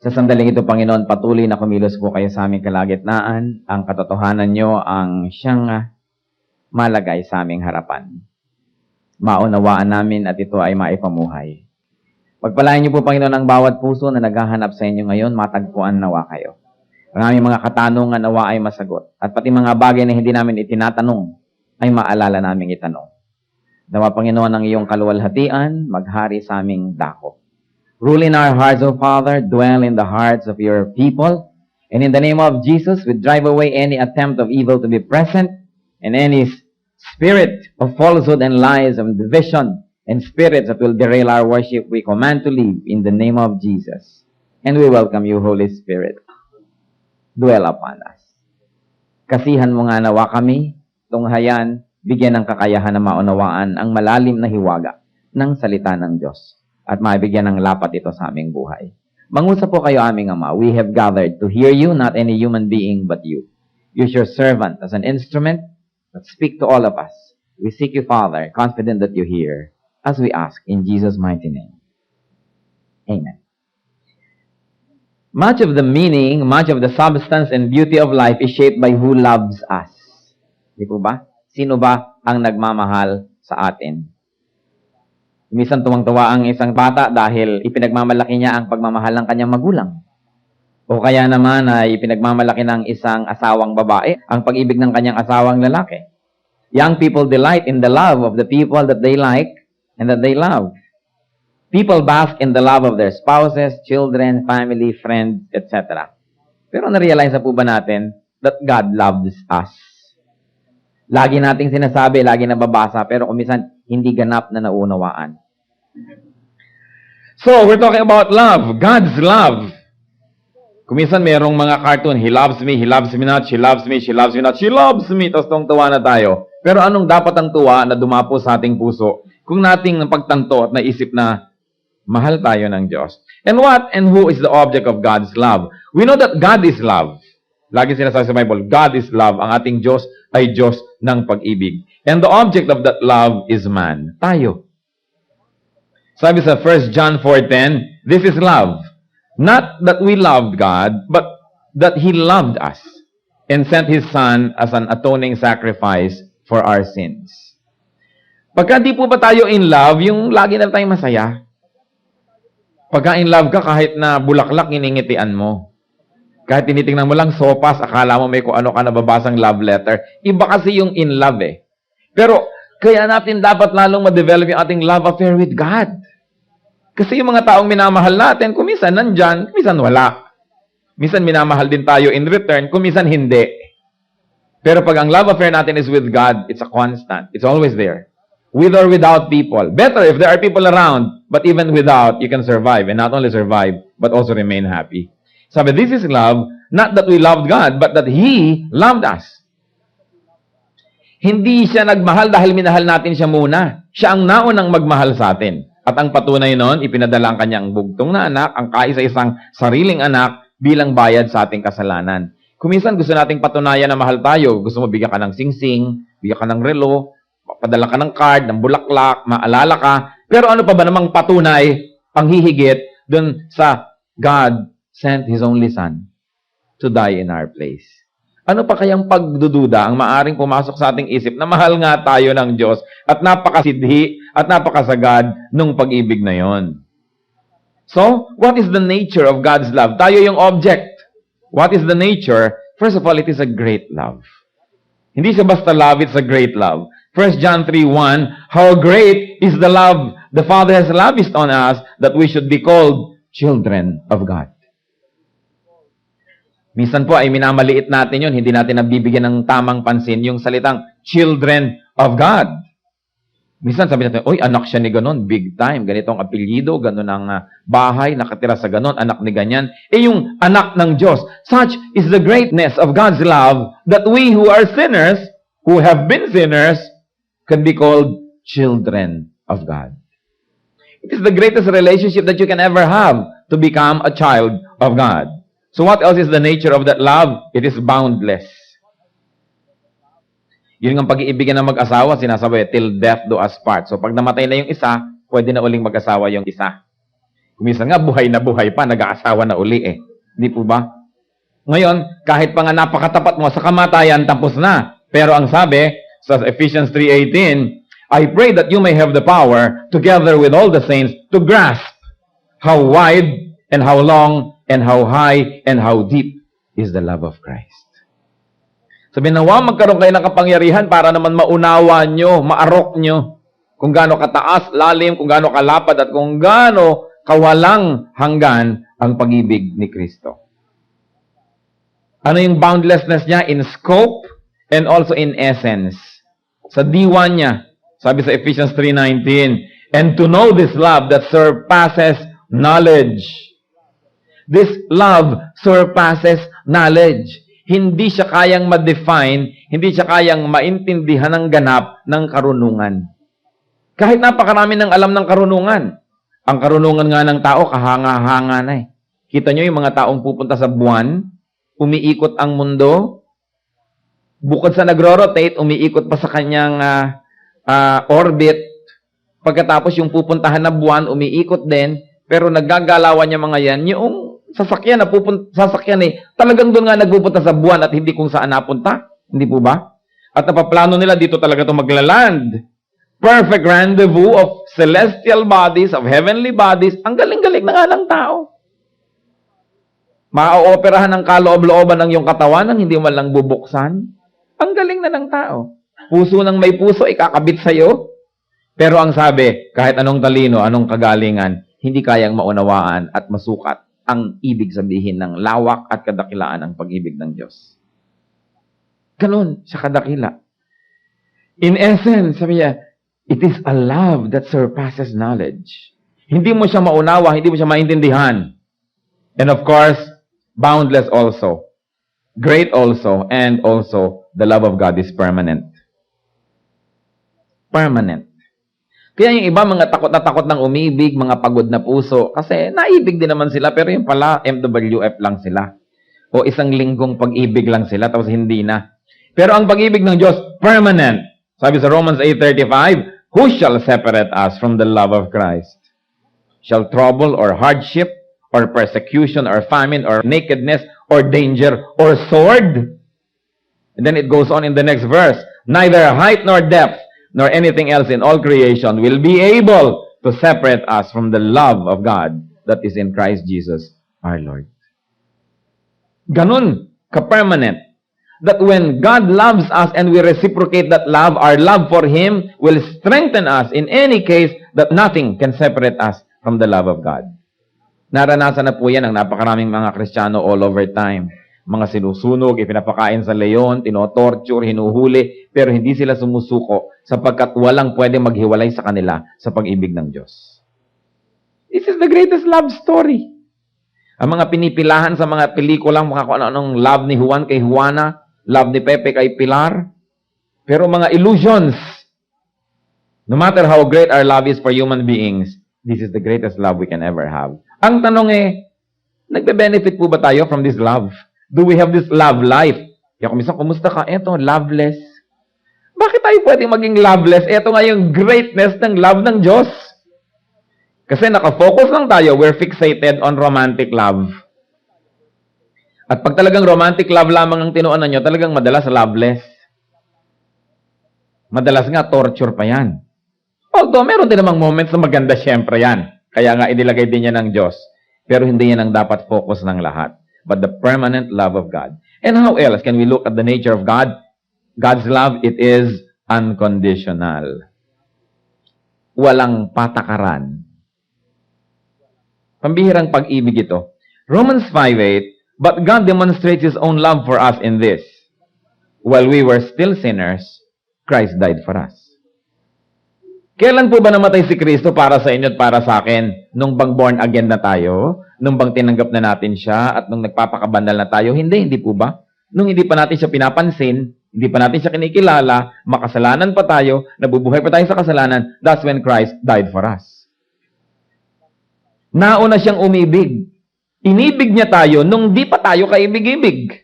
Sa sandaling ito, Panginoon, patuloy na kumilos po kayo sa aming kalagitnaan. Ang katotohanan nyo ang siyang malagay sa aming harapan. Maunawaan namin at ito ay maipamuhay. Pagpalain niyo po, Panginoon, ang bawat puso na naghahanap sa inyo ngayon, matagpuan nawa kayo. Ang aming mga katanungan nawa ay masagot. At pati mga bagay na hindi namin itinatanong, ay maalala namin itanong. Nawa, Panginoon, ang iyong kaluwalhatian, maghari sa aming dako. Rule in our hearts, O Father, dwell in the hearts of your people. And in the name of Jesus, we drive away any attempt of evil to be present and any spirit of falsehood and lies and division and spirits that will derail our worship, we command to leave in the name of Jesus. And we welcome you, Holy Spirit. Dwell upon us. Kasihan mo nga nawa kami, tunghayan, bigyan ng kakayahan na maunawaan ang malalim na hiwaga ng salita ng Diyos at maibigyan ng lapat ito sa aming buhay. Mangusap po kayo, aming Ama. We have gathered to hear you, not any human being but you. Use your servant as an instrument, but speak to all of us. We seek you, Father, confident that you hear, as we ask in Jesus' mighty name. Amen. Much of the meaning, much of the substance and beauty of life is shaped by who loves us. Di po ba? Sino ba ang nagmamahal sa atin? Minsan tuwang-tuwa ang isang bata dahil ipinagmamalaki niya ang pagmamahal ng kanyang magulang. O kaya naman ay ipinagmamalaki ng isang asawang babae ang pag-ibig ng kanyang asawang lalaki. Young people delight in the love of the people that they like and that they love. People bask in the love of their spouses, children, family, friends, etc. Pero na-realize na po ba natin that God loves us? Lagi nating sinasabi, lagi nababasa, pero kumisan hindi ganap na naunawaan. So, we're talking about love. God's love. Kumisan merong mga cartoon, he loves me not, she loves me not, she loves me, tapos tuwa na tayo. Pero anong dapat ang tuwa na dumapo sa ating puso kung nating pagtanto at naisip na mahal tayo ng Diyos? And what and who is the object of God's love? We know that God is love. Lagi sinasabi sa Bible, God is love. Ang ating Diyos ay Diyos ng pag-ibig. And the object of that love is man. Tayo. Sabi sa 1 John 4:10, this is love. Not that we loved God, but that He loved us and sent His Son as an atoning sacrifice for our sins. Pagka di po ba tayo in love, yung lagi na tayong masaya? Pagka in love ka, kahit na bulaklak, iningitian mo. Kahit tinitingnan mo lang sopas, akala mo may kung ano ka nababasang love letter. Iba kasi yung in love eh. Pero, kaya natin dapat lalong ma-develop yung ating love affair with God. Kasi yung mga taong minamahal natin, kumisan nandyan, kumisan wala. Minsan minamahal din tayo in return, kumisan hindi. Pero pag ang love affair natin is with God, it's a constant. It's always there. With or without people. Better if there are people around, but even without, you can survive. And not only survive, but also remain happy. Sabi, this is love, not that we loved God, but that He loved us. Hindi siya nagmahal dahil minahal natin siya muna. Siya ang naunang magmahal sa atin. At ang patunay noon, ipinadala ang kanyang bugtong na anak, ang kaisa-isang sariling anak, bilang bayad sa ating kasalanan. Kuminsan gusto nating patunayan na mahal tayo. Gusto mo bigyan ka ng singsing, bigyan ka ng relo, padala ka ng card, ng bulaklak, maalala ka. Pero ano pa ba namang patunay, panghihigit, dun sa God sent His only Son to die in our place. Ano pa kayang pagdududa ang maaring pumasok sa ating isip na mahal nga tayo ng Diyos at napakasidhi at napakasagad nung pag-ibig na yon? So, what is the nature of God's love? Tayo yung object. What is the nature? First of all, it is a great love. Hindi siya basta love, it's a great love. 1 John 3:1, how great is the love the Father has lavished on us that we should be called children of God. Minsan po ay minamaliit natin yun, hindi natin nabibigyan ng tamang pansin yung salitang children of God. Minsan sabi natin, oy, anak siya ni ganon, big time, ganito ang apelyido, ganon ang bahay, nakatira sa ganon, anak ni ganyan. Yung anak ng Diyos. Such is the greatness of God's love that we who are sinners, who have been sinners, can be called children of God. It is the greatest relationship that you can ever have to become a child of God. So what else is the nature of that love? It is boundless. Yun ang pag-iibigan ng mag-asawa, sinasabi, till death do us part. So pag namatay na yung isa, pwede na uling mag-asawa yung isa. Kuminsan nga, buhay na buhay pa, nag-aasawa na uli eh. Hindi po ba? Ngayon, kahit pa nga napakatapat mo sa kamatayan, tapos na. Pero ang sabi, sa Ephesians 3:18, I pray that you may have the power, together with all the saints, to grasp how wide and how long and how high and how deep is the love of Christ. Sabi nawa, magkaroon kayo ng kapangyarihan para naman maunawa nyo, maarok nyo, kung gaano kataas, lalim, kung gaano kalapad, at kung gaano kawalang hanggan ang pag-ibig ni Kristo. Ano yung boundlessness niya? In scope and also in essence. Sa diwa niya, sabi sa Ephesians 3:19, and to know this love that surpasses knowledge. This love surpasses knowledge. Hindi siya kayang ma-define, hindi siya kayang maintindihan ng ganap ng karunungan. Kahit napakarami ng alam ng karunungan. Ang karunungan nga ng tao, kahanga-hanga na eh. Kita nyo yung mga taong pupunta sa buwan, umiikot ang mundo, bukod sa nagro-rotate, umiikot pa sa kanyang orbit. Pagkatapos yung pupuntahan na buwan, umiikot din, pero naggagalawan niya mga yan, yung sasakyan na sasakyan talagang doon nga nagpupunta sa buwan at hindi kung saan napunta. Hindi po ba? At napaplano nila dito talaga ito maglaland. Perfect rendezvous of celestial bodies, of heavenly bodies. Ang galing-galing na nga ng tao. Maaoperahan ng kaloob-looban ng iyong katawan nang hindi man lang bubuksan. Ang galing na ng tao. Puso ng may puso, ikakabit sa'yo. Pero ang sabi, kahit anong talino, anong kagalingan, hindi kayang maunawaan at masukat ang ibig sabihin ng lawak at kadakilaan ng pag-ibig ng Diyos. Ganun, siya kadakila. In essence, sabi niya, it is a love that surpasses knowledge. Hindi mo siya maunawa, hindi mo siya maintindihan. And of course, boundless also. Great also, and also, the love of God is permanent. Permanent. Kaya yung iba, mga takot na takot ng umibig, mga pagod na puso, kasi naibig din naman sila, pero yung pala, MWF lang sila. O isang linggong pag-ibig lang sila, tapos hindi na. Pero ang pag-ibig ng Diyos, permanent. Sabi sa Romans 8:35, who shall separate us from the love of Christ? Shall trouble or hardship, or persecution, or famine, or nakedness, or danger, or sword? And then it goes on in the next verse, neither height nor depth, nor anything else in all creation will be able to separate us from the love of God that is in Christ Jesus our Lord. Ganun ka-permanent. That when God loves us and we reciprocate that love, our love for Him will strengthen us in any case that nothing can separate us from the love of God. Naranasan na po yan ng napakaraming mga Kristiyano all over time. Mga sinusunog, ipinapakain sa leon, tinotorture, hinuhuli, pero hindi sila sumusuko sapagkat walang pwede maghiwalay sa kanila sa pag-ibig ng Diyos. This is the greatest love story. Ang mga pinipilahan sa mga pelikulang, mga kung anong love ni Juan kay Juana, love ni Pepe kay Pilar, pero mga illusions. No matter how great our love is for human beings, this is the greatest love we can ever have. Ang tanong nagbe-benefit po ba tayo from this love? Do we have this love life? Kaya kung minsan, kumusta ka? Eto, loveless. Bakit tayo pwedeng maging loveless? Eto nga yung greatness ng love ng Diyos. Kasi nakafocus lang tayo, we're fixated on romantic love. At pag talagang romantic love lamang ang tinuunan nyo, talagang madalas loveless. Madalas nga, torture pa yan. Although, meron din namang moments na maganda, syempre yan. Kaya nga, inilagay din yan ng Diyos. Pero hindi yan ang dapat focus ng lahat. But the permanent love of God. And how else can we look at the nature of God? God's love, it is unconditional. Walang patakaran. Pambihirang pag-ibig ito. Romans 5:8, but God demonstrates His own love for us in this. While we were still sinners, Christ died for us. Kailan po ba namatay si Kristo para sa inyo at para sa akin? Nung bang born again na tayo? Nung bang tinanggap na natin siya at nung nagpapakabandal na tayo? Hindi po ba? Nung hindi pa natin siya pinapansin, hindi pa natin siya kinikilala, makasalanan pa tayo, nabubuhay pa tayo sa kasalanan, that's when Christ died for us. Nauna siyang umibig. Inibig niya tayo nung di pa tayo kaibig-ibig.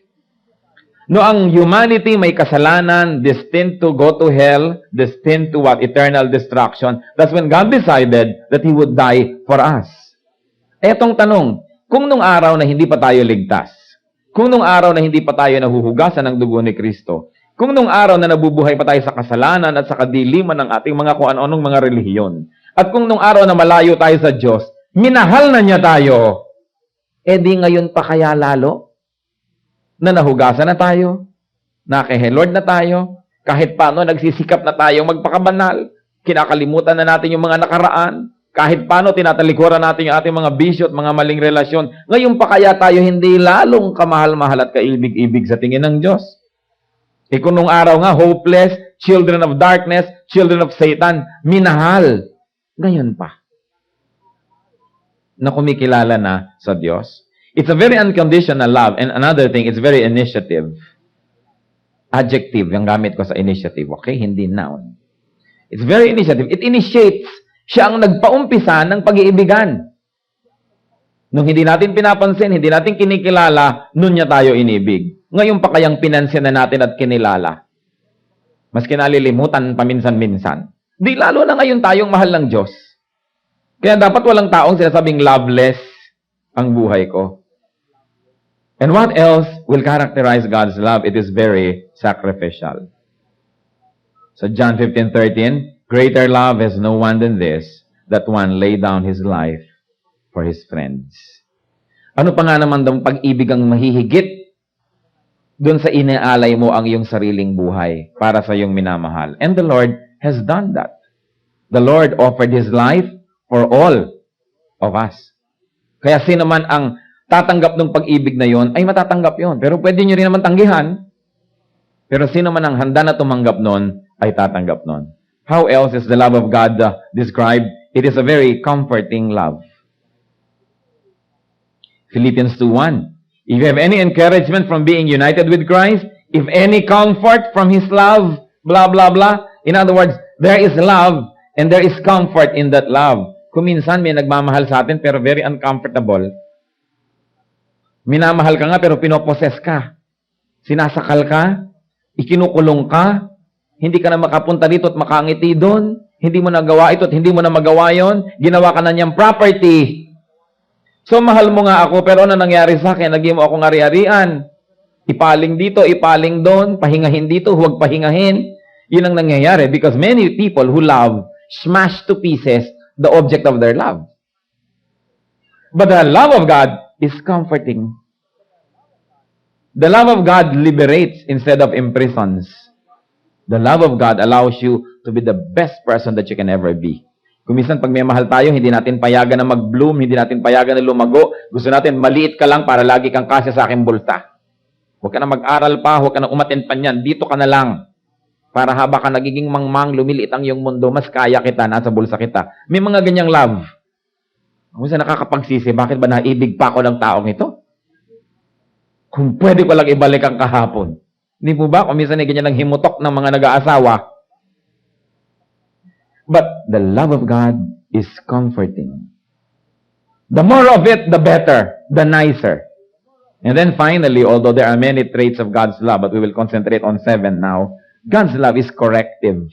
No, ang humanity may kasalanan, destined to go to hell, destined to what? Eternal destruction. That's when God decided that He would die for us. Etong tanong, kung nung araw na hindi pa tayo ligtas, kung nung araw na hindi pa tayo nahuhugasan ng dugo ni Kristo, kung nung araw na nabubuhay pa tayo sa kasalanan at sa kadiliman ng ating mga kung ano-anong mga relihiyon, at kung nung araw na malayo tayo sa Diyos, minahal na niya tayo, di ngayon pa kaya lalo na nahugasan na tayo, na kay Lord na tayo, kahit paano nagsisikap na tayong magpakabanal, kinakalimutan na natin yung mga nakaraan, kahit paano tinatalikuran natin yung ating mga bisyo at mga maling relasyon, ngayon pa kaya tayo hindi lalong kamahal-mahal at kaibig-ibig sa tingin ng Diyos? Kung nung araw nga, hopeless, children of darkness, children of Satan, minahal. Ngayon pa na kumikilala na sa Diyos. It's a very unconditional love. And another thing, it's very initiative. Adjective, yung gamit ko sa initiative. Okay? Hindi noun. It's very initiative. It initiates. Siya ang nagpaumpisa ng pag-iibigan. Nung hindi natin pinapansin, hindi natin kinikilala, nun niya tayo inibig. Ngayon pa kayang pinansin na natin at kinilala. Mas kinalilimutan paminsan-minsan. Di lalo na ngayon tayong mahal ng Diyos. Kaya dapat walang taong sinasabing loveless ang buhay ko. And what else will characterize God's love? It is very sacrificial. So John 15:13, greater love has no one than this, that one lay down his life for his friends. Ano pa nga naman daw pag-ibig ang mahihigit doon sa inaalay mo ang iyong sariling buhay para sa iyong minamahal? And the Lord has done that. The Lord offered His life for all of us. Kaya sino man ang tatanggap ng pag-ibig na yon, ay matatanggap yon. Pero pwede nyo rin naman tanggihan. Pero sino man ang handa na tumanggap nun, ay tatanggap nun. How else is the love of God described? It is a very comforting love. Philippians 2:1. If you have any encouragement from being united with Christ, if any comfort from His love, blah, blah, blah. In other words, there is love and there is comfort in that love. Kung minsan may nagmamahal sa atin pero very uncomfortable. Minamahal ka nga pero pinoposes ka. Sinasakal ka, ikinukulong ka, hindi ka na makapunta dito at makangiti doon, hindi mo nagawa ito at hindi mo na magawa yon, ginawa ka na niyang property. So, mahal mo nga ako, pero ano nangyari sa akin? Naging mo akong ari-arian. Ipaling dito, ipaling doon, pahingahin dito, huwag pahingahin. Yun ang nangyayari because many people who love smash to pieces the object of their love. But the love of God is comforting. The love of God liberates instead of imprisons. The love of God allows you to be the best person that you can ever be. Kung minsan pag may mahal tayo, hindi natin payagan na mag-bloom, hindi natin payagan na lumago. Gusto natin, maliit ka lang para lagi kang kasya sa aking bulsa. Huwag ka na mag-aral pa, huwag ka na umatin pa niyan. Dito ka na lang. Para haba ka nagiging mangmang, lumiliit ang iyong mundo, mas kaya kita, nasa bulsa kita. May mga ganyang love. Kung minsan nakakapagsisi, bakit ba naibig pa ako ng taong ito? Kung pwede ko lang ibalik ang kahapon. Hindi po ba? Kung minsan ay ganyan ang himutok ng mga nag-aasawa. But the love of God is comforting. The more of it, the better, the nicer. And then finally, although there are many traits of God's love, but we will concentrate on 7 now, God's love is corrective.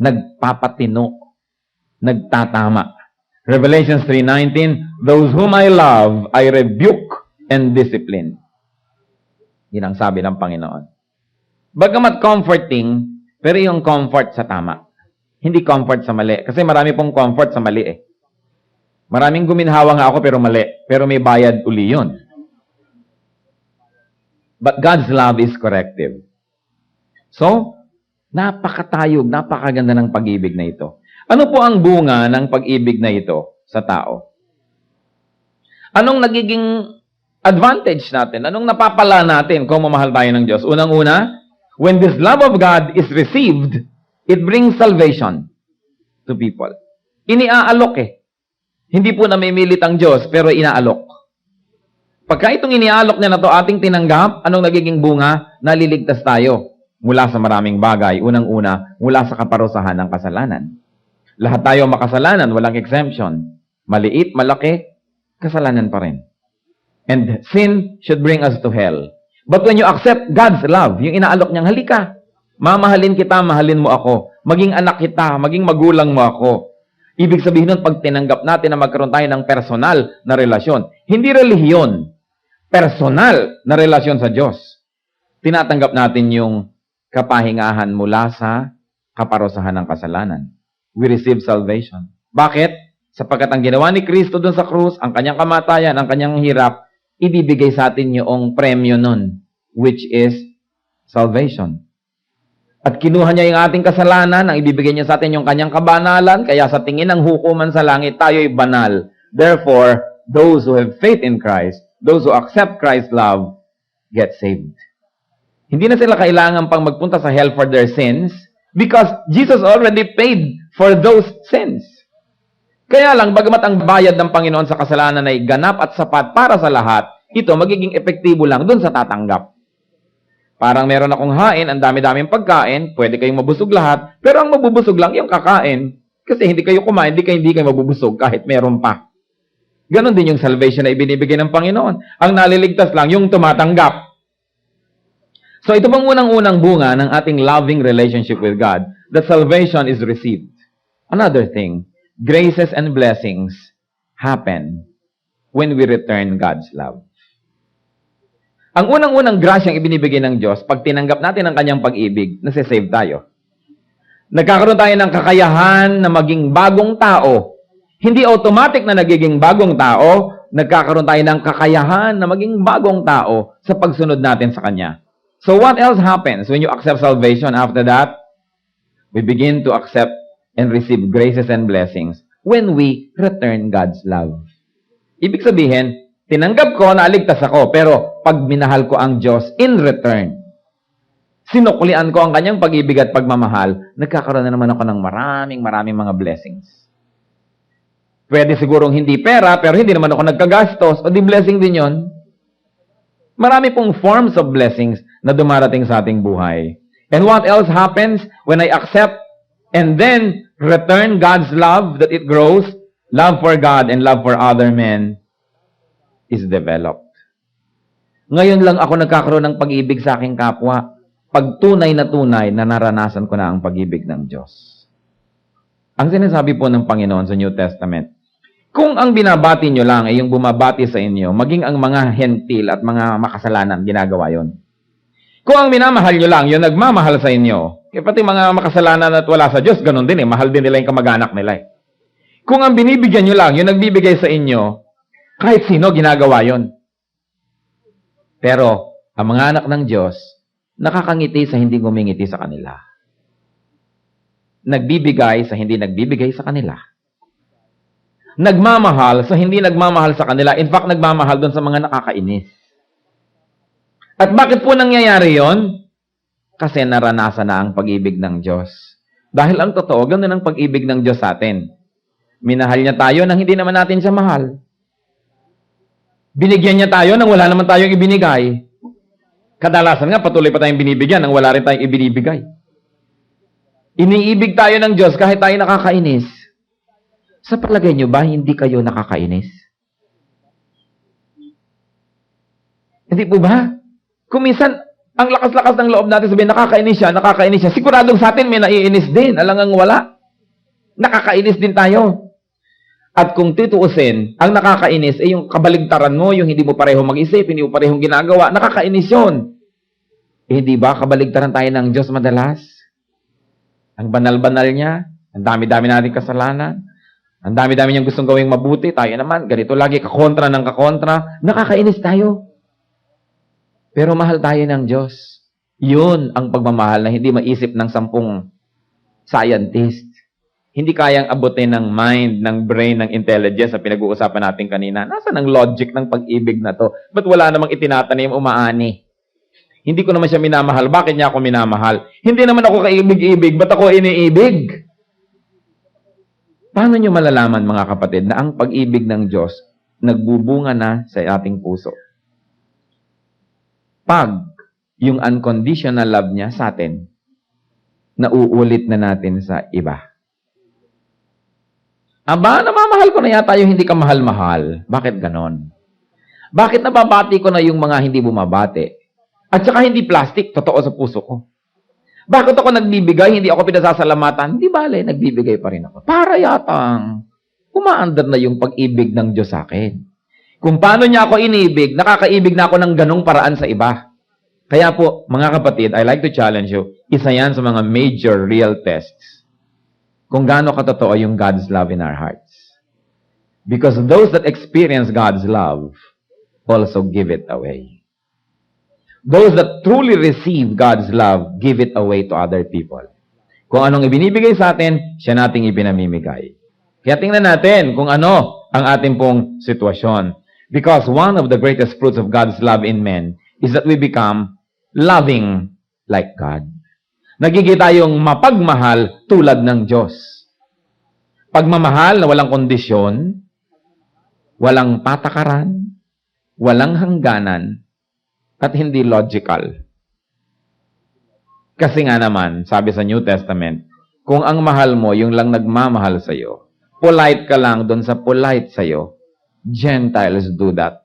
Nagpapatino. Nagtatama. Revelation 3:19, those whom I love, I rebuke and discipline. Yan ang sabi ng Panginoon. Bagamat comforting, pero yung comfort sa tama. Hindi comfort sa mali. Kasi marami pong comfort sa mali eh. Maraming guminhawa nga ako pero mali. Pero may bayad uli yun. But God's love is corrective. So, napakatayog, napakaganda ng pag-ibig na ito. Ano po ang bunga ng pag-ibig na ito sa tao? Anong nagiging advantage natin? Anong napapala natin kung mamahal tayo ng Diyos? Unang-una, when this love of God is received, it brings salvation to people. Iniaalok eh. Hindi po namimilit ang Diyos, pero inaalok. Pagka itong iniaalok niya na to ating tinanggap, anong nagiging bunga? Naliligtas tayo mula sa maraming bagay. Unang-una, mula sa kaparusahan ng kasalanan. Lahat tayo makasalanan, walang exemption. Maliit, malaki, kasalanan pa rin. And sin should bring us to hell. But when you accept God's love, yung inaalok niyang, halika, mamahalin kita, mahalin mo ako. Maging anak kita, maging magulang mo ako. Ibig sabihin nun, pag tinanggap natin na magkaroon tayo ng personal na relasyon, hindi relihiyon, personal na relasyon sa Diyos, tinatanggap natin yung kapahingahan mula sa kaparusahan ng kasalanan. We receive salvation. Bakit? Sapagkat ang ginawa ni Kristo doon sa krus, ang kanyang kamatayan, ang kanyang hirap, ibibigay sa atin yung premyo nun, which is salvation. At kinuha niya yung ating kasalanan, ang ibibigay niya sa atin yung kanyang kabanalan, kaya sa tingin ng hukuman sa langit, tayo'y banal. Therefore, those who have faith in Christ, those who accept Christ's love, get saved. Hindi na sila kailangan pang magpunta sa hell for their sins because Jesus already paid for those sins. Kaya lang, bagamat ang bayad ng Panginoon sa kasalanan ay ganap at sapat para sa lahat, ito magiging epektibo lang dun sa tatanggap. Parang meron akong hain, ang dami-daming pagkain, pwede kayong mabusog lahat, pero ang mabubusog lang yung kakain. Kasi hindi kayo kumain, hindi kayo mabubusog kahit meron pa. Ganon din yung salvation na ibinibigay ng Panginoon. Ang naliligtas lang yung tumatanggap. So ito bang unang-unang bunga ng ating loving relationship with God, that salvation is received. Another thing, graces and blessings happen when we return God's love. Ang unang-unang grasyang ibinibigay ng Diyos, pag tinanggap natin ang kanyang pag-ibig, nasisave tayo. Nagkakaroon tayo ng kakayahan na maging bagong tao. Hindi automatic na nagiging bagong tao, nagkakaroon tayo ng kakayahan na maging bagong tao sa pagsunod natin sa Kanya. So what else happens when you accept salvation after that? We begin to accept and receive graces and blessings when we return God's love. Ibig sabihin, tinanggap ko, naaligtas ako, pero pag minahal ko ang Diyos in return, sinuklian ko ang kanyang pag-ibig at pagmamahal, nagkakaroon na naman ako ng maraming mga blessings. Pwede sigurong hindi pera, pero hindi naman ako nagkagastos, o di blessing din yon. Marami pong forms of blessings na dumarating sa ating buhay. And what else happens when I accept and then return God's love, that it grows, love for God and love for other men, is developed. Ngayon lang ako nagkakaroon ng pag-ibig sa aking kapwa. Pag tunay na naranasan ko na ang pag-ibig ng Diyos. Ang sinasabi po ng Panginoon sa New Testament, kung ang binabati nyo lang ay yung bumabati sa inyo, maging ang mga hentil at mga makasalanan, ginagawa yon. Kung ang minamahal nyo lang, yung nagmamahal sa inyo, pati mga makasalanan at wala sa Diyos, ganun din mahal din nila yung kamag-anak nila. Kung ang binibigyan nyo lang, yung nagbibigay sa inyo, kahit sino, ginagawa yon. Pero, ang mga anak ng Diyos, nakakangiti sa hindi ngumingiti sa kanila. Nagbibigay sa hindi nagbibigay sa kanila. Nagmamahal sa hindi nagmamahal sa kanila. In fact, nagmamahal doon sa mga nakakainis. At bakit po nangyayari yon? Kasi naranasan na ang pag-ibig ng Diyos. Dahil ang totoo, ganoon ang pag-ibig ng Diyos sa atin. Minahal niya tayo nang hindi naman natin siya mahal. Binigyan niya tayo nang wala naman tayong ibinigay. Kadalasan nga, patuloy pa tayong binibigyan nang wala rin tayong ibinibigay. Iniibig tayo ng Diyos kahit tayo nakakainis. Sa palagay niyo ba, hindi kayo nakakainis? Hindi po ba? Kung minsan, ang lakas-lakas ng loob natin sabihin, nakakainis siya, siguradong sa atin may naiinis din, alangang wala. Nakakainis din tayo. At kung tutuusin, ang nakakainis ay yung kabaligtaran mo, yung hindi mo pareho mag-isip, hindi mo parehong ginagawa, nakakainis yun. Hindi ba kabaligtaran tayo ng Diyos madalas? Ang banal-banal niya, ang dami-dami nating kasalanan, ang dami-dami niyang gustong gawing mabuti, tayo naman, ganito lagi, kakontra ng kakontra, nakakainis tayo. Pero mahal tayo ng Diyos. Yun ang pagmamahal na hindi maisip ng 10 scientist. Hindi kayang abutin ng mind, ng brain, ng intelligence na pinag-uusapan natin kanina. Nasaan ang logic ng pag-ibig na to? Ba't wala namang itinatanim umaani? Hindi ko naman siya minamahal. Bakit niya ako minamahal? Hindi naman ako kaibig-ibig. Ba't ako iniibig? Paano nyo malalaman, mga kapatid, na ang pag-ibig ng Diyos nagbubunga na sa ating puso? Pag yung unconditional love niya sa atin, nauulit na natin sa iba. Aba, namamahal ko na yata yung hindi ka mahal-mahal. Bakit ganon? Bakit nababati ko na yung mga hindi bumabati? At saka hindi plastic, totoo sa puso ko. Bakit ako nagbibigay, hindi ako pinasasalamatan? Hindi bale, nagbibigay pa rin ako. Para yatang umaandar na yung pag-ibig ng Diyos sa akin. Kung paano niya ako inibig, nakakaibig na ako ng ganong paraan sa iba. Kaya po, mga kapatid, I like to challenge you, isa yan sa mga major real tests kung gaano katotoo yung God's love in our hearts. Because those that experience God's love also give it away. Those that truly receive God's love, give it away to other people. Kung anong ibinibigay sa atin, siya nating ipinamimigay. Kaya tingnan natin kung ano ang ating pong sitwasyon. Because one of the greatest fruits of God's love in men is that we become loving like God. Nagiging tayong mapagmahal tulad ng Diyos. Pagmamahal na walang kondisyon, walang patakaran, walang hangganan, at hindi logical. Kasi nga naman, sabi sa New Testament, kung ang mahal mo, yung lang nagmamahal sa'yo, polite ka lang doon sa polite sa'yo, Gentiles do that.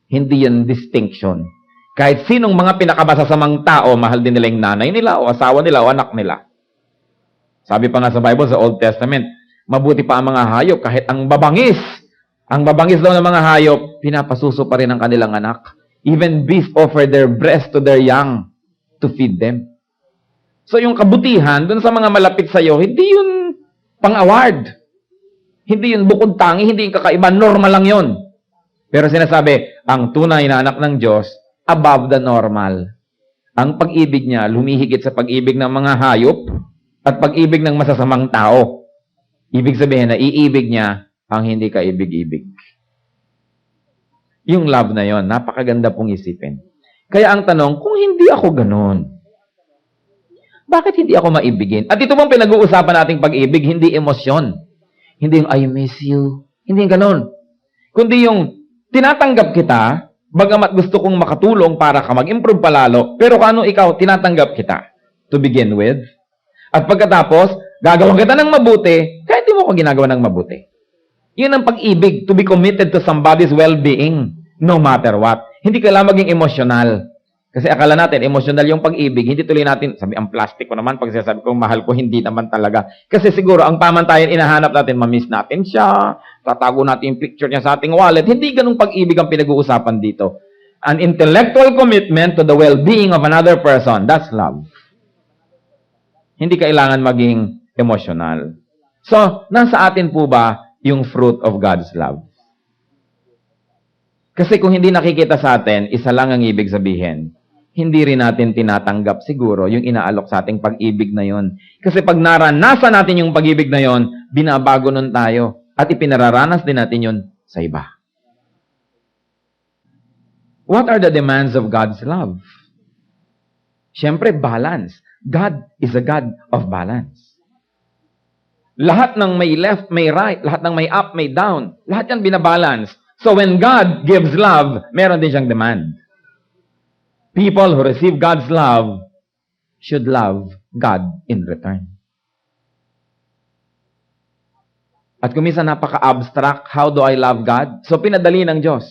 Hindi yan distinction. Kahit sinong mga pinakabasasamang tao, mahal din nila yung nanay nila, o asawa nila, o anak nila. Sabi pa nga sa Bible, sa Old Testament, mabuti pa ang mga hayop, kahit ang babangis daw ng mga hayop, pinapasuso pa rin ang kanilang anak. Even beasts offer their breast to their young to feed them. So yung kabutihan dun sa mga malapit sa'yo, hindi yun pang-award. Hindi yun bukod tangi, hindi yung kakaiba. Normal lang yun. Pero sinasabi, ang tunay na anak ng Diyos, above the normal. Ang pag-ibig niya, lumihigit sa pag-ibig ng mga hayop at pag-ibig ng masasamang tao. Ibig sabihin na iibig niya ang hindi ka ibig-ibig. Yung love na yon, napakaganda pong isipin. Kaya ang tanong, kung hindi ako ganun, bakit hindi ako maibigin? At ito bang pinag-uusapan nating pag-ibig, hindi emosyon. Hindi yung, I miss you. Hindi yung ganun. Kundi yung, tinatanggap kita, bagamat gusto kong makatulong para ka mag-improve palalo, pero kung ikaw, tinatanggap kita to begin with. At pagkatapos, gagawin kita ng mabuti, kahit di mo ko ginagawa ng mabuti. Yun ang pag-ibig, to be committed to somebody's well-being, no matter what. Hindi kailangan maging emosyonal. Kasi akala natin, emosyonal yung pag-ibig, hindi tuloy natin, sabi, ang plastic ko naman, pag sinasabi ko, mahal ko, hindi naman talaga. Kasi siguro, ang pamantayan, inahanap natin, mamiss natin siya, tatago natin yung picture niya sa ating wallet. Hindi ganung pag-ibig ang pinag-uusapan dito. An intellectual commitment to the well-being of another person, that's love. Hindi kailangan maging emosyonal. So, nasa atin po ba yung fruit of God's love? Kasi kung hindi nakikita sa atin, isa lang ang ibig sabihin, hindi rin natin tinatanggap siguro yung inaalok sa ating pag-ibig na yon. Kasi pag naranasan natin yung pag-ibig na yon, binabago nun tayo. At ipinararanas din natin yun sa iba. What are the demands of God's love? Siyempre, balance. God is a God of balance. Lahat ng may left, may right, lahat ng may up, may down, lahat yan binabalance. So when God gives love, meron din siyang demand. People who receive God's love should love God in return. At kung minsan napaka-abstract, how do I love God? So pinadali ng Diyos.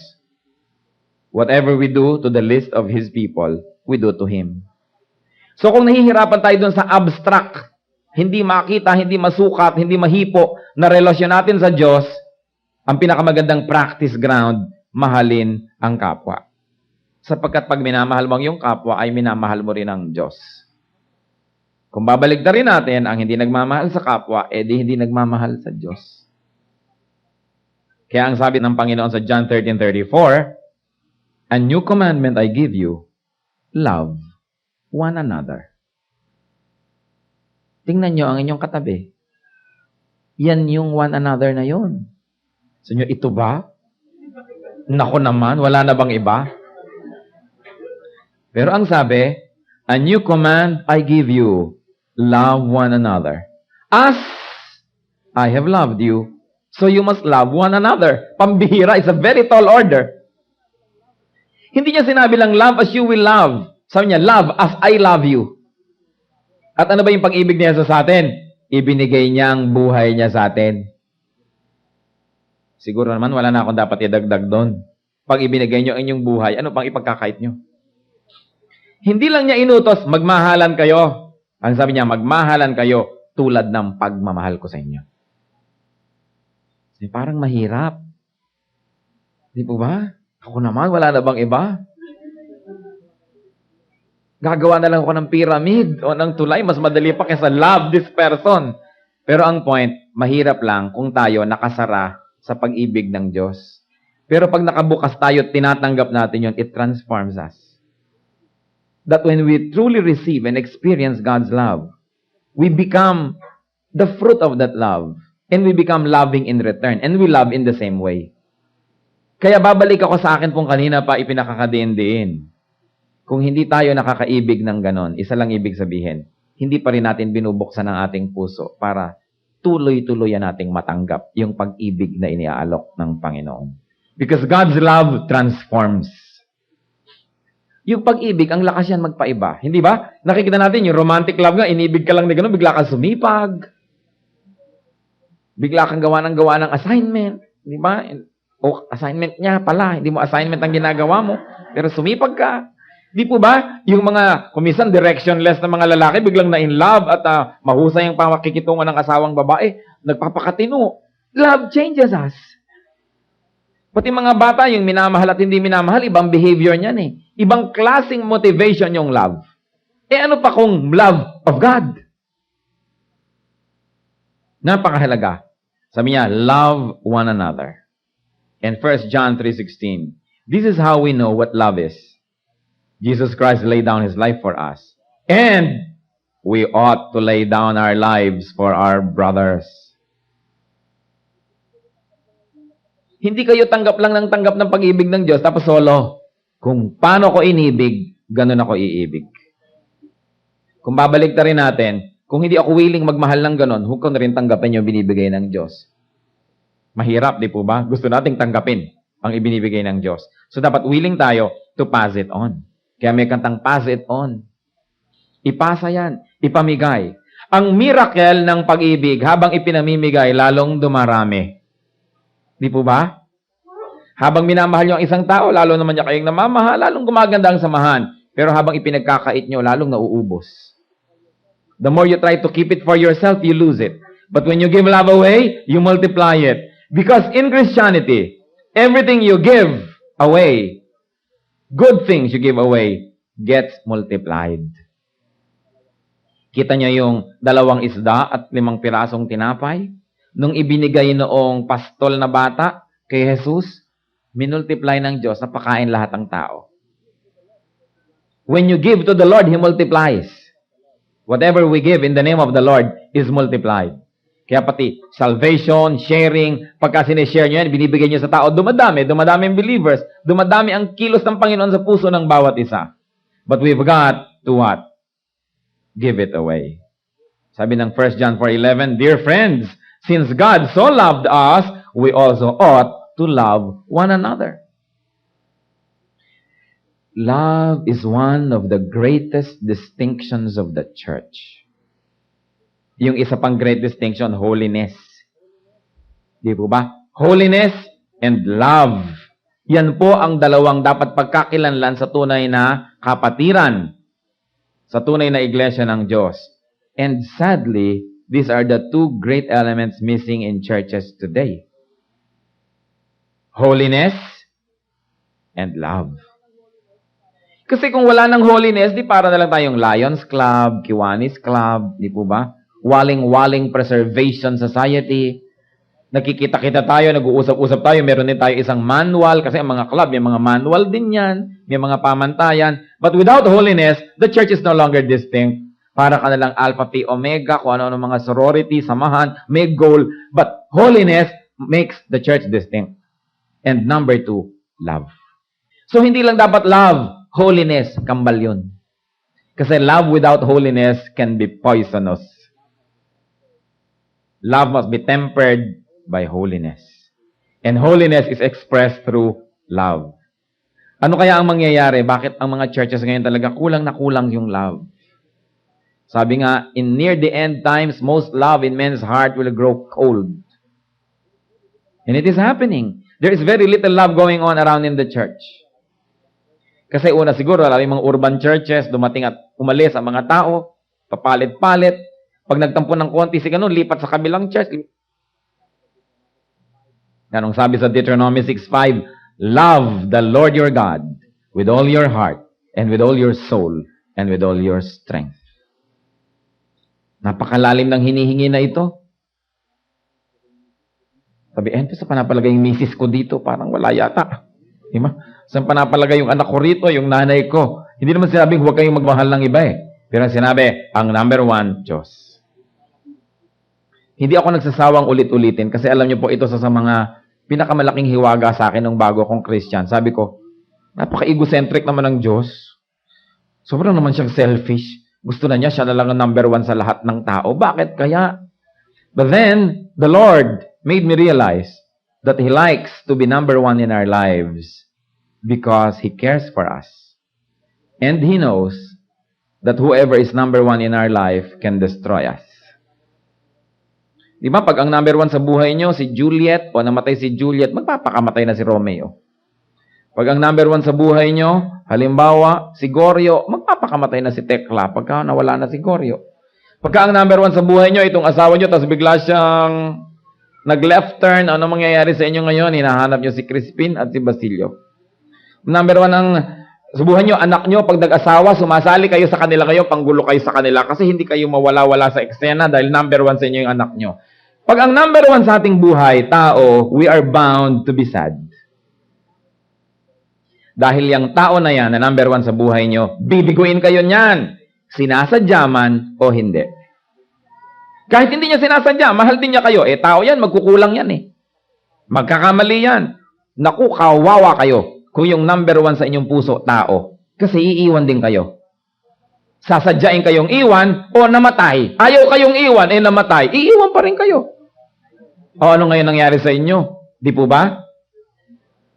Whatever we do to the least of His people, we do to Him. So kung nahihirapan tayo dun sa abstract, hindi makita, hindi masukat, hindi mahipo na relasyon natin sa Diyos, ang pinakamagandang practice ground, mahalin ang kapwa. Sapagkat pag minamahal mo ang iyong kapwa, ay minamahal mo rin ang Diyos. Kung babalik na rin natin, ang hindi nagmamahal sa kapwa, edi hindi nagmamahal sa Diyos. Kaya ang sabi ng Panginoon sa John 13:34, a new commandment I give you, love one another. Tingnan nyo ang inyong katabi. Yan yung one another na yun. So nyo, ito ba? Nako naman, wala na bang iba? Pero ang sabi, a new command I give you, love one another. As I have loved you, so you must love one another. Pambihira, it's a very tall order. Hindi niya sinabi lang, love as you will love. Sabi niya, love as I love you. At ano ba yung pag-ibig niya sa atin? Ibinigay niya ang buhay niya sa atin. Siguro naman, wala na akong dapat idagdag doon. Pag ibinigay niyo ang inyong buhay, ano pang ipagkakait niyo? Hindi lang niya inutos, magmahalan kayo. Ang sabi niya, magmahalan kayo tulad ng pagmamahal ko sa inyo. Parang mahirap. Di po ba? Ako naman, wala na bang iba? Gagawa na lang ako ng pyramid o ng tulay. Mas madali pa kaysa love this person. Pero ang point, mahirap lang kung tayo nakasara sa pag-ibig ng Diyos. Pero pag nakabukas tayo at tinatanggap natin yun, it transforms us. That when we truly receive and experience God's love, we become the fruit of that love. And we become loving in return. And we love in the same way. Kaya babalik ako sa akin pong kanina pa ipinakakadiin-diin. Kung hindi tayo nakakaibig ng ganon, isa lang ibig sabihin, hindi pa rin natin binubuksan ang ating puso para tuloy-tuloyan nating matanggap yung pag-ibig na iniaalok ng Panginoon. Because God's love transforms. Yung pag-ibig, ang lakas yan magpaiba. Hindi ba? Nakikita natin yung romantic love nga, inibig ka lang na gano'n, bigla kang sumipag. Bigla kang gawa ng assignment. Di ba? O assignment niya pala, hindi mo assignment ang ginagawa mo, pero sumipag ka. Di po ba? Yung mga, kumisan, directionless na mga lalaki, biglang na-in love at mahusay ang pamakikitungan ng asawang babae, nagpapakatino. Love changes us. Pati mga bata, yung minamahal at hindi minamahal, ibang behavior niyan eh. Ibang klaseng motivation yung love. Ano pa kung love of God? Napakahalaga. Sabi niya, love one another. And 1 John 3:16, this is how we know what love is. Jesus Christ laid down His life for us. And we ought to lay down our lives for our brothers. Hindi kayo tanggap lang ng tanggap ng pag-ibig ng Diyos, tapos solo. Kung paano ko inibig, ganun ako iibig. Kung babalik rin natin, kung hindi ako willing magmahal ng ganun, huwag ko na rin tanggapin yung binibigay ng Diyos. Mahirap, di po ba? Gusto nating tanggapin ang ibinibigay ng Diyos. So, dapat willing tayo to pass it on. Kaya may kantang pass it on. Ipasa yan. Ipamigay. Ang miracle ng pag-ibig, habang ipinamimigay, lalong dumarami. Di po ba? Habang minamahal nyo ang isang tao, lalo naman niya kayong namamahal, lalong gumaganda ang samahan. Pero habang ipinagkakait nyo, lalong nauubos. The more you try to keep it for yourself, you lose it. But when you give love away, you multiply it. Because in Christianity, everything you give away, good things you give away, gets multiplied. Kita niyo yung 2 isda at 5 pirasong tinapay? Nung ibinigay noong pastol na bata kay Jesus, minultiply ng Diyos na pakain lahat ng tao. When you give to the Lord, He multiplies. Whatever we give in the name of the Lord is multiplied. Kaya pati salvation, sharing, pagka sinishare nyo yan, binibigay nyo sa tao, dumadami ang believers, dumadami ang kilos ng Panginoon sa puso ng bawat isa. But we've got to what? Give it away. Sabi ng 1 John 4:11, dear friends, since God so loved us, we also ought to love one another. Love is one of the greatest distinctions of the church. Yung isa pang great distinction, holiness. Di po ba? Holiness and love. Yan po ang dalawang dapat pagkakilanlan sa tunay na kapatiran, sa tunay na iglesia ng Diyos. And sadly, these are the two great elements missing in churches today. Holiness and love. Kasi kung wala ng holiness, di para na lang tayong Lions Club, Kiwanis Club, di po ba? Waling-waling Preservation Society. Nakikita-kita tayo, nag-uusap-usap tayo, meron din tayo isang manual, kasi ang mga club, may mga manual din yan, may mga pamantayan. But without holiness, the church is no longer distinct. Para ka na lang Alpha, Phi, Omega, kung ano-ano mga sorority, samahan, may goal. But holiness makes the church distinct. And number 2, love. So hindi lang dapat love, holiness, kambal yun. Kasi love without holiness can be poisonous. Love must be tempered by holiness. And holiness is expressed through love. Ano kaya ang mangyayari? Bakit ang mga churches ngayon talaga kulang na kulang yung love? Sabi nga, in near the end times, most love in men's heart will grow cold. And it is happening. There is very little love going on around in the church. Kasi una siguro, lalo yung mga urban churches, dumating at umalis ang mga tao. papalit-palit. Pag nagtampo ng konti si ganun, lipat sa kabilang church. Anong sabi sa Deuteronomy 6:5? Love the Lord your God with all your heart and with all your soul and with all your strength. Napakalalim ng hinihingi na ito. Sabi, sa panapalagay yung misis ko dito, parang wala yata. Diba? Saan panapalagay yung anak ko rito, yung nanay ko? Hindi naman sinabing huwag kayong magmahal ng iba eh. Pero sinabi, ang number one, Diyos. Hindi ako nagsasawang ulit-ulitin kasi alam niyo po ito sa mga pinakamalaking hiwaga sa akin nung bago akong Christian. Sabi ko, napaka-egocentric naman ng Diyos. Sobrang naman siyang selfish. Gusto na niya, siya na lang ang number one sa lahat ng tao. Bakit kaya? But then, the Lord made me realize that He likes to be number one in our lives because He cares for us. And He knows that whoever is number one in our life can destroy us. Di ba, pag ang number one sa buhay nyo, si Juliet, o namatay si Juliet, magpapakamatay na si Romeo. Pag ang number one sa buhay nyo, halimbawa, si Goryo, magpapakamatay na si Tekla pagka nawala na si Goryo. Pagka ang number one sa buhay nyo, itong asawa nyo, tapos bigla siyang nag-left turn, ano mangyayari sa inyo ngayon? Hinahanap nyo si Crispin at si Basilio. Number one ang sa buhay nyo, anak nyo, pag nag-asawa, sumasali kayo sa kanila kayo, panggulo kayo sa kanila kasi hindi kayo mawala-wala sa eksena dahil number one sa inyo yung anak nyo. Pag ang number one sa ating buhay, tao, we are bound to be sad. Dahil yung tao na yan, na number one sa buhay nyo, bibiguin kayo niyan. Sinasadya man o hindi. Kahit hindi niya sinasadya, mahal din niya kayo. Tao yan, magkukulang yan eh. Magkakamali yan. Naku, kawawa kayo kung yung number one sa inyong puso, tao. Kasi iiwan din kayo. Sasadyain kayong iwan o namatay. Ayaw kayong iwan, namatay. Iiwan pa rin kayo. O ano ngayon nangyari sa inyo? Di po ba?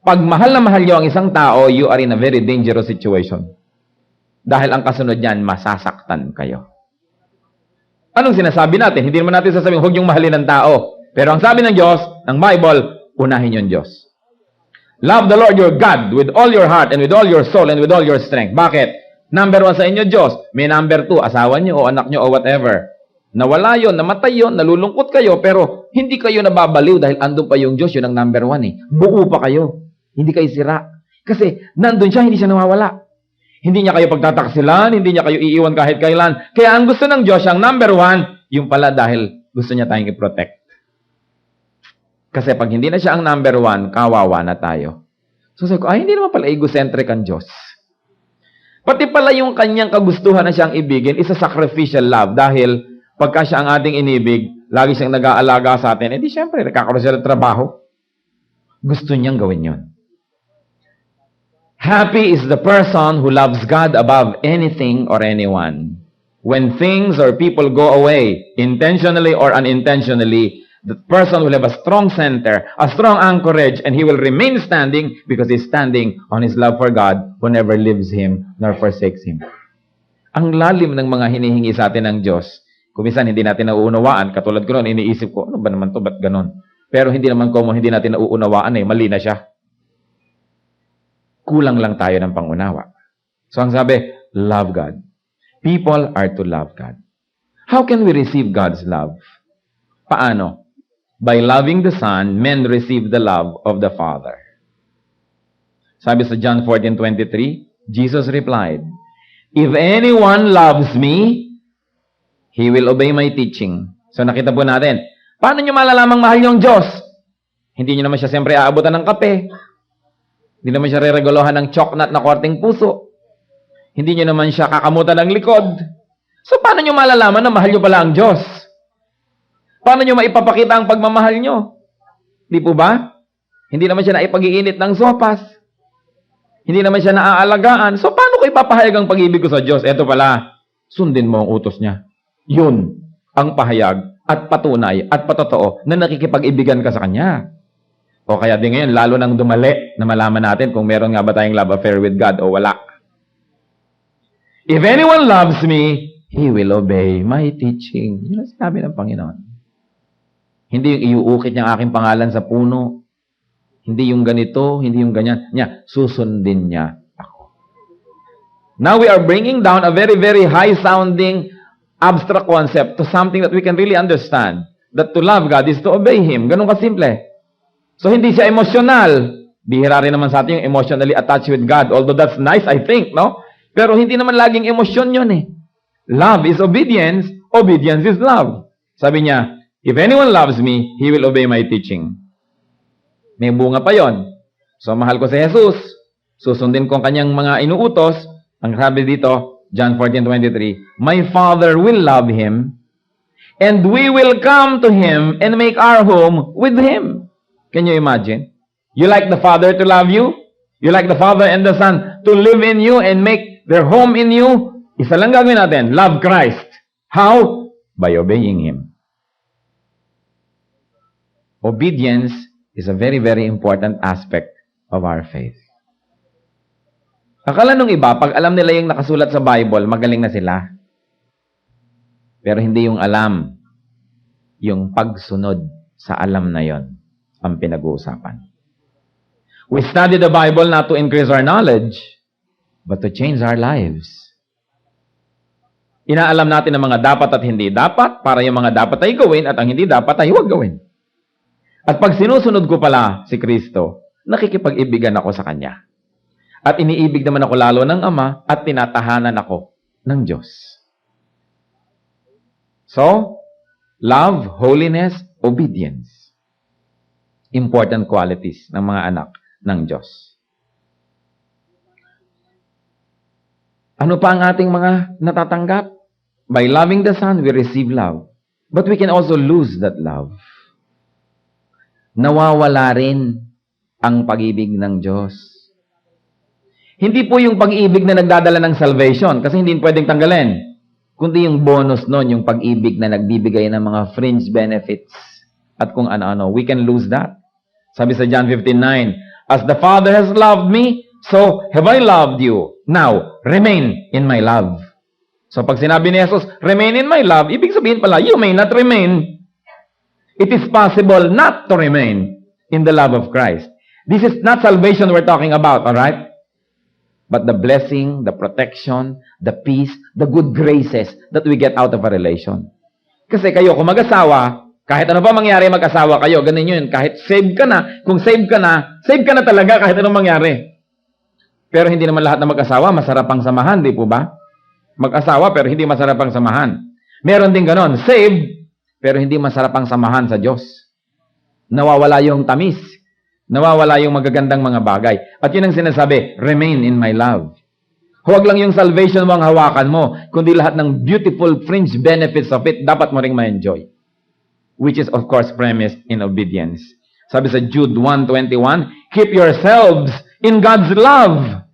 Pag mahal na mahal nyo ang isang tao, you are in a very dangerous situation. Dahil ang kasunod niyan, masasaktan kayo. Anong sinasabi natin? Hindi naman natin sasabihin, huwag yung mahalin ng tao. Pero ang sabi ng Diyos, ng Bible, unahin yung Diyos. Love the Lord your God with all your heart and with all your soul and with all your strength. Bakit? Number one sa inyo, Diyos. May number two, asawa nyo o anak nyo o whatever. Nawala yon, namatay yon, nalulungkot kayo, pero hindi kayo nababaliw dahil andun pa yung Diyos, yun ang number one eh. Buo pa kayo. Hindi kayo sira. Kasi nandun siya, hindi siya nawawala. Hindi niya kayo pagtataksilan, hindi niya kayo iiwan kahit kailan. Kaya ang gusto ng Diyos, ang number one, yung pala dahil gusto niya tayong i-protect. Kasi pag hindi na siya ang number one, kawawa na tayo. So sabi ko, hindi naman pala egocentric ang Diyos. Pati pala yung kanyang kagustuhan na siyang ibigin is a sacrificial love. Dahil pagka siya ang ating inibig, lagi siyang nag-aalaga sa atin, di syempre, nagkakaroon siya ng trabaho. Gusto niyang gawin yon. Happy is the person who loves God above anything or anyone. When things or people go away, intentionally or unintentionally, the person will have a strong center, a strong anchorage, and he will remain standing because he's standing on his love for God who never leaves him nor forsakes him. Ang lalim ng mga hinihingi sa atin ng Diyos. Kung minsan hindi natin nauunawaan, katulad ko noon, iniisip ko, ano ba naman to, ba't ganon? Pero hindi naman common, hindi natin nauunawaan mali na siya. Kulang lang tayo ng pangunawa. So ang sabi, love God. People are to love God. How can we receive God's love? Paano? By loving the Son, men receive the love of the Father. Sabi sa John 14:23, Jesus replied, if anyone loves me, he will obey my teaching. So nakita po natin, paano nyo malalamang mahal yung Diyos? Hindi nyo naman siya siyempre aabutan ng kape. Hindi naman siya reregolohan ng choknat na korteng puso. Hindi nyo naman siya kakamutan ng likod. So, paano nyo malalaman na mahal nyo pala ang Diyos? Paano nyo maipapakita ang pagmamahal nyo? Di po ba? Hindi naman siya naipag-iinit ng sopas. Hindi naman siya naaalagaan. So, paano ko ipapahayag ang pag-ibig ko sa Diyos? Eto pala, sundin mo ang utos niya. Yun ang pahayag at patunay at patotoo na nakikipag-ibigan ka sa Kanya. O kaya din ngayon, lalo nang dumali na malaman natin kung meron nga ba tayong love affair with God o wala. If anyone loves me, he will obey my teaching. Yun ang sinabi ng Panginoon. Hindi yung iuukit niya ang aking pangalan sa puno. Hindi yung ganito, hindi yung ganyan. Susundin niya ako. Now we are bringing down a very, very high-sounding abstract concept to something that we can really understand. That to love God is to obey Him. Ganun kasimple. So, hindi siya emotional. Bihira rin naman sa atin yung emotionally attached with God. Although that's nice, I think, no? Pero hindi naman laging emosyon yun eh. Love is obedience. Obedience is love. Sabi niya, if anyone loves me, he will obey my teaching. May bunga pa yon. So, mahal ko si Jesus. Susundin ko ang kanyang mga inuutos. Ang sabi dito, John 14:23, my Father will love him, and we will come to him and make our home with him. Can you imagine? You like the Father to love you? You like the Father and the Son to live in you and make their home in you? Isa lang gagawin natin, love Christ. How? By obeying Him. Obedience is a very, very important aspect of our faith. Akala nung iba, pag alam nila yung nakasulat sa Bible, magaling na sila. Pero hindi yung alam, yung pagsunod sa alam na yon ang pinag-uusapan. We study the Bible not to increase our knowledge, but to change our lives. Inaalam natin ang mga dapat at hindi dapat, para yung mga dapat ay gawin at ang hindi dapat ay huwag gawin. At pag sinusunod ko pala si Kristo, nakikipag-ibigan ako sa Kanya. At iniibig naman ako lalo ng Ama at tinatahanan ako ng Diyos. So, love, holiness, obedience. Important qualities ng mga anak ng Diyos. Ano pa ang ating mga natatanggap? By loving the Son, we receive love. But we can also lose that love. Nawawala rin ang pag-ibig ng Diyos. Hindi po yung pag-ibig na nagdadala ng salvation, kasi hindi pwedeng tanggalin. Kundi yung bonus nun, yung pag-ibig na nagbibigay ng mga fringe benefits at kung ano-ano. We can lose that. Sabi sa John 15:9, as the Father has loved me, so have I loved you. Now, remain in my love. So pag sinabi ni Jesus, remain in my love, ibig sabihin pala, you may not remain. It is possible not to remain in the love of Christ. This is not salvation we're talking about, all right? But the blessing, the protection, the peace, the good graces that we get out of a relation. Kasi kayo, kung mag-asawa, kahit ano pa mangyari mag-asawa kayo, ganun yun. Kahit save ka na, kung save ka na talaga kahit anong mangyari. Pero hindi naman lahat ng mag-asawa masarap ang samahan, di po ba? Mag-asawa pero hindi masarap ang samahan. Meron din ganon, save, pero hindi masarap ang samahan sa Diyos. Nawawala yung tamis. Nawawala yung magagandang mga bagay. At yun ang sinasabi, remain in my love. Huwag lang yung salvation mo ang hawakan mo, kundi lahat ng beautiful fringe benefits of it, dapat mo ring ma-enjoy. Which is of course premised in obedience. Sabi sa Jude 1:21, keep yourselves in God's love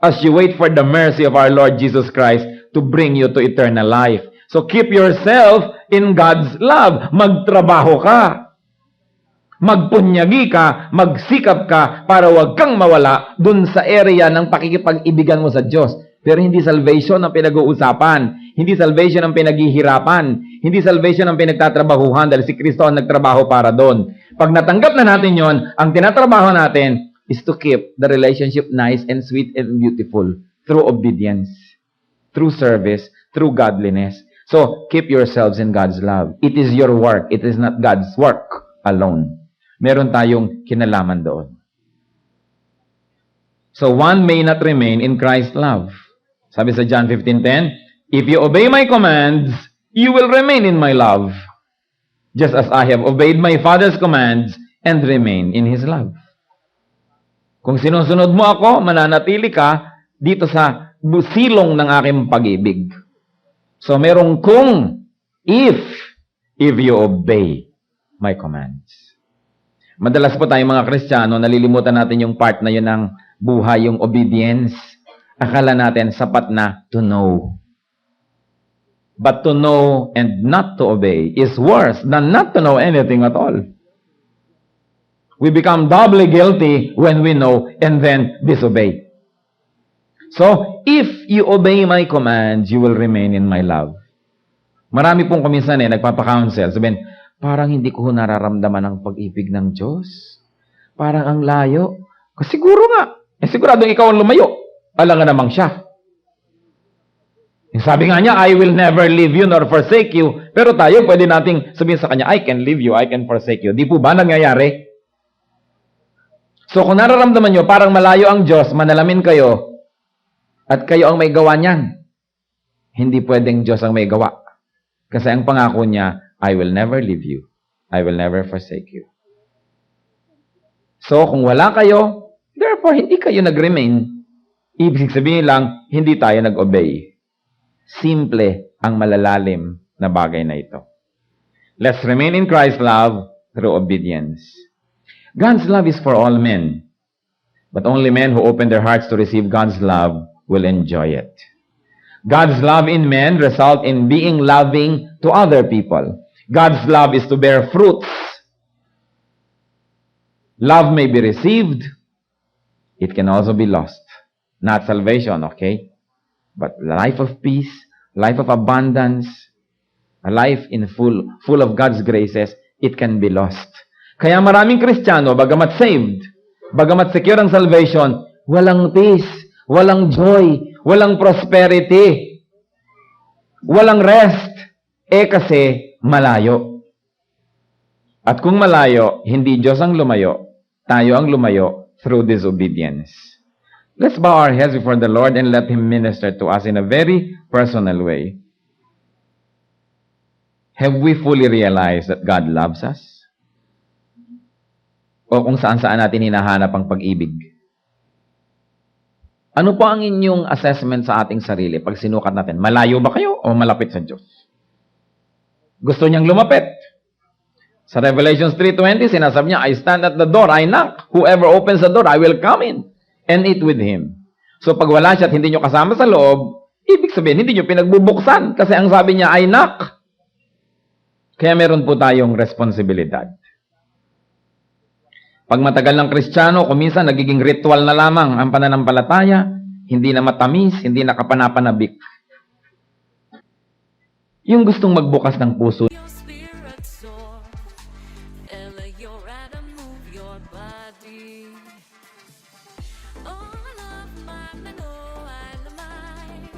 as you wait for the mercy of our Lord Jesus Christ to bring you to eternal life. So keep yourself in God's love. Magtrabaho ka. Magpunyagi ka, magsikap ka para wag kang mawala dun sa area ng pakikipag-ibigan mo sa Diyos. Pero hindi salvation ang pinag-uusapan. Hindi salvation ang pinaghihirapan. Hindi salvation ang pinagtatrabahuhan dahil si Kristo ang nagtrabaho para doon. Pag natanggap na natin yon, ang tinatrabaho natin is to keep the relationship nice and sweet and beautiful through obedience, through service, through godliness. So, keep yourselves in God's love. It is your work. It is not God's work alone. Meron tayong kinalaman doon. So, one may not remain in Christ's love. Sabi sa John 15:10, if you obey my commands, you will remain in my love, just as I have obeyed my Father's commands and remain in His love. Kung sinusunod mo ako, mananatili ka dito sa silong ng aking pag-ibig. So, merong kung, if you obey my commands. Madalas po tayong mga Kristiyano, nalilimutan natin yung part na yun ng buhay, yung obedience. Akala natin sapat na to know. But to know and not to obey is worse than not to know anything at all. We become doubly guilty when we know and then disobey. So, if you obey my commands, you will remain in my love. Marami pong kuminsan nagpapa-counsel. Sabihin, parang hindi ko nararamdaman ang pag-ibig ng Diyos. Parang ang layo. Siguro nga. Siguradong ikaw ang lumayo. Alam nga namang siya. Sabi nga niya, I will never leave you nor forsake you. Pero tayo, pwede nating sabihin sa kanya, I can leave you, I can forsake you. Di po ba nangyayari? So kung nararamdaman nyo, parang malayo ang Diyos, manalamin kayo, at kayo ang may gawa niyan. Hindi pwedeng Diyos ang may gawa. Kasi ang pangako niya, I will never leave you. I will never forsake you. So kung wala kayo, therefore hindi kayo nag-remain. Ibig sabihin lang, hindi tayo nag-obey. Simple ang malalalim na bagay na ito. Let's remain in Christ's love through obedience. God's love is for all men. But only men who open their hearts to receive God's love will enjoy it. God's love in men result in being loving to other people. God's love is to bear fruits. Love may be received. It can also be lost. Not salvation, okay? But life of peace, life of abundance, a life in full of God's graces, it can be lost. Kaya maraming Kristiyano, bagamat saved, bagamat secure ang salvation, walang peace, walang joy, walang prosperity, walang rest, kasi malayo. At kung malayo, hindi Diyos ang lumayo, tayo ang lumayo through disobedience. Let's bow our heads before the Lord and let Him minister to us in a very personal way. Have we fully realized that God loves us? O kung saan-saan natin hinahanap ang pag-ibig? Ano po ang inyong assessment sa ating sarili pag sinukat natin? Malayo ba kayo o malapit sa Diyos? Gusto niyang lumapit. Sa Revelations 3:20, sinasabi niya, I stand at the door, I knock. Whoever opens the door, I will come in and eat with him. So pag wala siya at hindi nyo kasama sa loob, ibig sabihin, hindi nyo pinagbubuksan. Kasi ang sabi niya ay knock. Kaya meron po tayong responsibilidad. Pag matagal ng Kristiyano, kuminsan nagiging ritual na lamang ang pananampalataya, hindi na matamis, hindi na kapanapanabik. Yung gustong magbukas ng puso, Your spirit soar, and let your rhythm move your body. All of mine, I know I'm mine.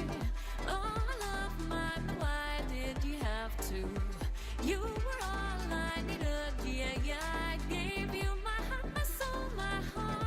All of mine, why did you have to? You were all I needed, yeah, yeah. I gave you my heart, my soul, my heart.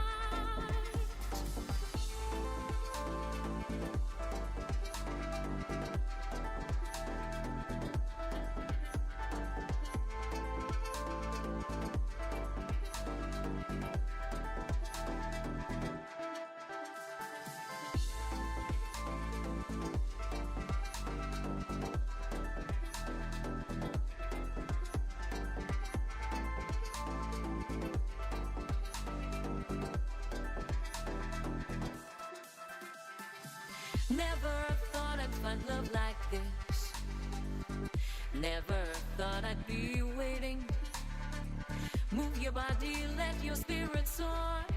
Never thought I'd find love like this. Never thought I'd be waiting. Move your body, let your spirit soar.